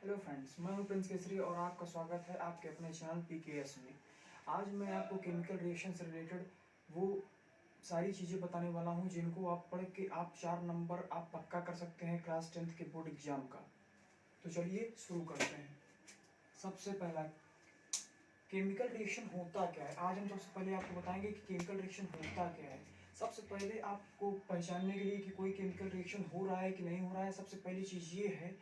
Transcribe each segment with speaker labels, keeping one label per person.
Speaker 1: Hello friends, मैं हूं Prince Kesari और आपका स्वागत है आपके अपने चैनल पीकेएस में। आज मैं आपको केमिकल रिएक्शन से रिलेटेड वो सारी चीज़ें बताने वाला हूं जिनको आप पढ़ के आप 4 नंबर आप पक्का कर सकते हैं क्लास 10th के बोर्ड एग्जाम का। तो चलिए शुरू करते हैं। सबसे पहला, केमिकल रिएक्शन होता क्या है। आज हम सबसे पहले आपको बताएंगे कि केमिकल रिएक्शन होता क्या है। सबसे पहले आपको पहचानने के लिए कि कोई केमिकल रिएक्शन हो रहा है कि नहीं हो रहा है, सबसे पहली चीज़ ये है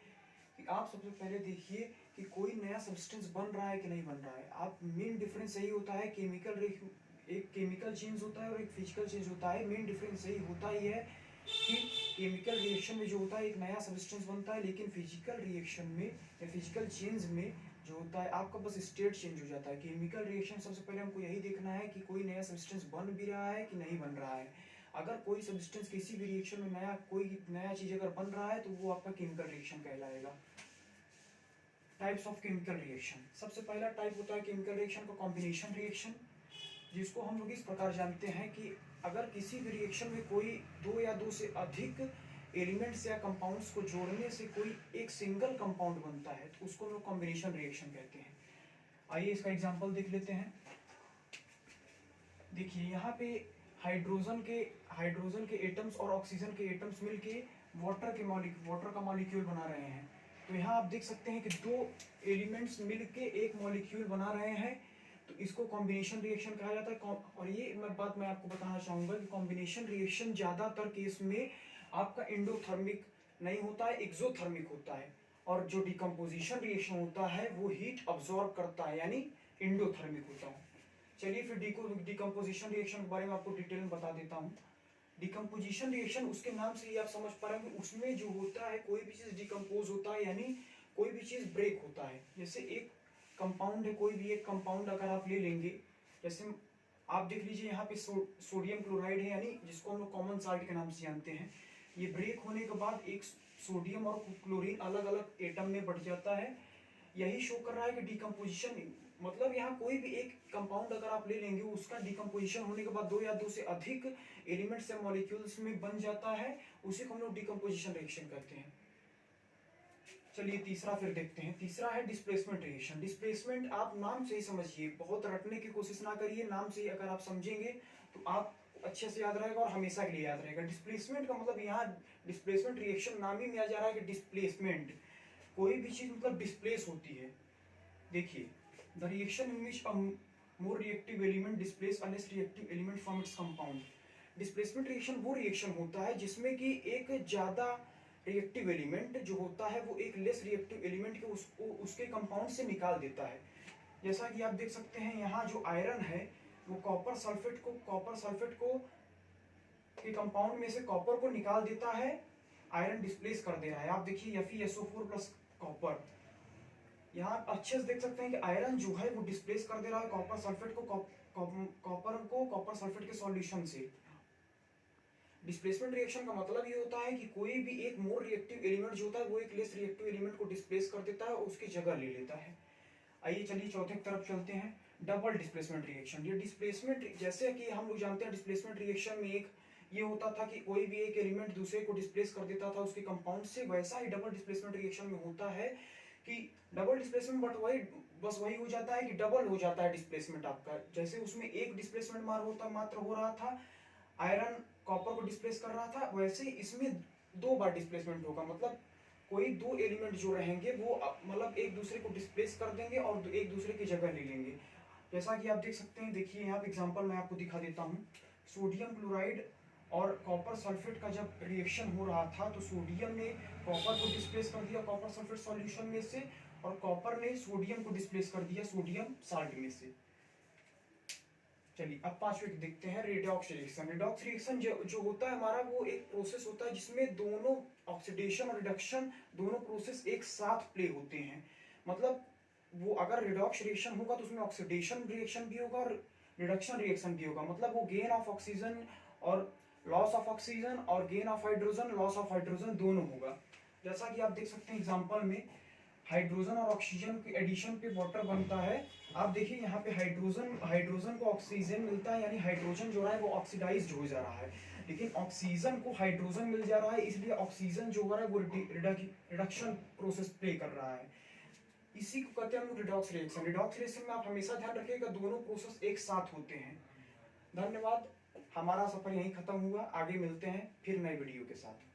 Speaker 1: कि आप सबसे पहले देखिए कि कोई नया सब्सटेंस बन रहा है कि नहीं बन रहा है। आप मेन डिफरेंस यही होता है, एक केमिकल चेंज होता है और एक फिजिकल चेंज होता है। मेन डिफरेंस यही होता ही है कि केमिकल रिएक्शन में जो होता है एक नया सब्सटेंस बनता है, लेकिन फिजिकल रिएक्शन में या फिजिकल चेंज में जो होता है आपका बस स्टेट चेंज हो जाता है। केमिकल रिएक्शन सबसे पहले हमको यही देखना है कि कोई नया सब्सटेंस बन भी रहा है कि नहीं बन रहा है। अगर कोई सब्सटेंस किसी भी रिएक्शन में कोई नया चीज अगर बन रहा है तो वो आपका केमिकल रिएक्शन कहलाएगा। Types of chemical reaction. सबसे पहला टाइप होता है केमिकल रिएक्शन का कॉम्बिनेशन रिएक्शन, जिसको हम लोग इस प्रकार जानते हैं कि अगर किसी भी रिएक्शन में कोई दो या दो से अधिक एलिमेंट्स या कंपाउंड्स को जोड़ने से कोई एक सिंगल कंपाउंड बनता है तो उसको हम लोग कॉम्बिनेशन रिएक्शन कहते हैं। आइए इसका एग्जांपल देख लेते हैं। देखिए यहाँ पे हाइड्रोजन के एटम्स और ऑक्सीजन के एटम्स मिलके वाटर का मॉलिक्यूल बना रहे हैं। तो यहाँ आप देख सकते हैं कि दो एलिमेंट्स मिलके एक मॉलिक्यूल बना रहे हैं, तो इसको कॉम्बिनेशन रिएक्शन कहा जाता है। और ये मैं आपको बताना चाहूंगा कि कॉम्बिनेशन रिएक्शन ज्यादातर केस में आपका एंडोथर्मिक नहीं होता है, एक्सोथर्मिक होता है। और जो डिकम्पोजिशन रिएक्शन होता है वो हीट अब्सॉर्ब करता है, यानी एंडोथर्मिक होता है। चलिए फिर डिकम्पोजिशन रिएक्शन के बारे में आपको डिटेल में बता देता हूँ। डिकम्पोजिशन रिएक्शन, उसके नाम से ही आप समझ पा रहे हैं, उसमें जो होता है कोई भी चीज डिकम्पोज होता है, यानी कोई भी चीज ब्रेक होता है। जैसे एक कंपाउंड है, कोई भी एक कंपाउंड अगर आप ले लेंगे, जैसे आप देख लीजिए यहाँ पे सोडियम क्लोराइड है, यानी जिसको हम लोग कॉमन साल्ट के नाम से जानते हैं। ये ब्रेक होने के बाद एक सोडियम और क्लोरीन अलग अलग एटम में बढ़ जाता है। यही शो कर रहा है कि डिकम्पोजिशन, मतलब यहाँ कोई भी एक कंपाउंड अगर आप ले लेंगे, उसका डिकम्पोजिशन होने के बाद दो या दो से अधिक एलिमेंट्स या मॉलिक्यूल्स में बन जाता है, उसी को हम लोग डिकम्पोजिशन रिएक्शन कहते हैं। चलिए तीसरा फिर देखते हैं। तीसरा है डिस्प्लेसमेंट रिएक्शन। डिस्प्लेसमेंट आप नाम से ही समझिए, बहुत रटने की कोशिश ना करिए, नाम से ही अगर आप समझेंगे तो आप अच्छे से याद रहेगा और हमेशा के लिए याद रहेगा। डिस्प्लेसमेंट का मतलब यहाँ डिस्प्लेसमेंट रिएक्शन नाम ही में आ जा रहा है कि डिस्प्लेसमेंट, कोई भी चीज मतलब डिस्प्लेस होती है। देखिए, the reaction in which a more reactive element displace a less reactive element from its compound. Displacement reaction वो रिएक्शन होता है जिसमें कि एक ज्यादा रिएक्टिव एलिमेंट जो होता है वो एक लेस रिएक्टिव एलिमेंट के उसको उसके कंपाउंड से निकाल देता है। जैसा कि आप देख सकते हैं यहाँ जो आयरन है वो कॉपर सल्फेट को के कंपाउंड में से कॉपर को निकाल देता है, आयरन डिस्प्लेस कर दे रहा है। आप देखिए FeSO4 प्लस कॉपर, यहाँ अच्छे से देख सकते हैं कि आयरन जो है वो डिस्प्लेस कर दे रहा है कॉपर सल्फेट को कॉपर सल्फेट के सॉल्यूशन से। डिस्प्लेसमेंट रिएक्शन का मतलब ये होता है कि कोई भी एक मोर रिएक्टिव एलिमेंट जो होता है वो एक लेस रिएक्टिव एलिमेंट को डिस्प्लेस कर देता है और उसकी जगह ले लेता है। आइए चलिए चौथे की तरफ चलते हैं, डबल डिस्प्लेसमेंट रिएक्शन। ये डिस्प्लेसमेंट, जैसे कि हम लोग जानते हैं डिस्प्लेसमेंट रिएक्शन में एक ये होता था कि कोई भी एक एलिमेंट दूसरे को डिस्प्लेस कर देता था उसके कंपाउंड से, वैसा ही डबल डिस्प्लेसमेंट रिएक्शन में होता है कि डबल डिस्प्लेसमेंट, बट वही हो जाता है कि डबल हो जाता है डिस्प्लेसमेंट आपका। जैसे उसमें एक डिस्प्लेसमेंट मात्र हो रहा था, आयरन कॉपर को डिस्प्लेस कर रहा था, वैसे इसमें दो बार डिस्प्लेसमेंट होगा। मतलब कोई दो एलिमेंट जो रहेंगे वो मतलब एक दूसरे को डिस्प्लेस कर देंगे और एक दूसरे की जगह ले लेंगे। जैसा कि आप देख सकते हैं, देखिए यहाँ पे एग्जांपल मैं आपको दिखा देता हूँ। सोडियम क्लोराइड और कॉपर सल्फेट का जब रिएक्शन हो रहा था तो सोडियम ने कॉपर को डिस्प्लेस कर दिया कॉपर सल्फेट सॉल्यूशन में से, और कॉपर ने सोडियम को डिस्प्लेस कर दिया सोडियम साल्ट में से। चलिए अब पांचवें देखते हैं, रेडॉक्स रिएक्शन। रेडॉक्स रिएक्शन जो होता है हमारा, वो एक प्रोसेस होता है जिसमें दोनों ऑक्सीडेशन और रिडक्शन दोनों प्रोसेस एक साथ प्ले होते हैं। मतलब वो अगर रिडॉक्स रिएक्शन होगा तो उसमें ऑक्सीडेशन रिएक्शन भी होगा और रिडक्शन रिएक्शन भी होगा। मतलब वो गेन ऑफ ऑक्सीजन और लॉस ऑफ ऑक्सीजन और gain of hydrogen loss of hydrogen दोनों होगा। जैसा कि आप देख सकते हैं एग्जांपल में, हाइड्रोजन और ऑक्सीजन के एडिशन पे वाटर बनता है। आप देखिए यहाँ पे हाइड्रोजन को ऑक्सीजन मिलता है, यानी हाइड्रोजन जो है वो ऑक्सीडाइज्ड हो जा रहा है, लेकिन ऑक्सीजन को हाइड्रोजन मिल जा रहा है, इसलिए ऑक्सीजन जो हो रहा है वो रिडक्शन प्रोसेस प्ले कर रहा है। इसी को कहते हैं हम रिडॉक्स रिएक्शन। रिडॉक्स रिएक्शन में आप हमेशा ध्यान रखिएगा दोनों प्रोसेस एक साथ होते हैं। धन्यवाद, हमारा सफर यहीं खत्म हुआ, आगे मिलते हैं फिर नए वीडियो के साथ।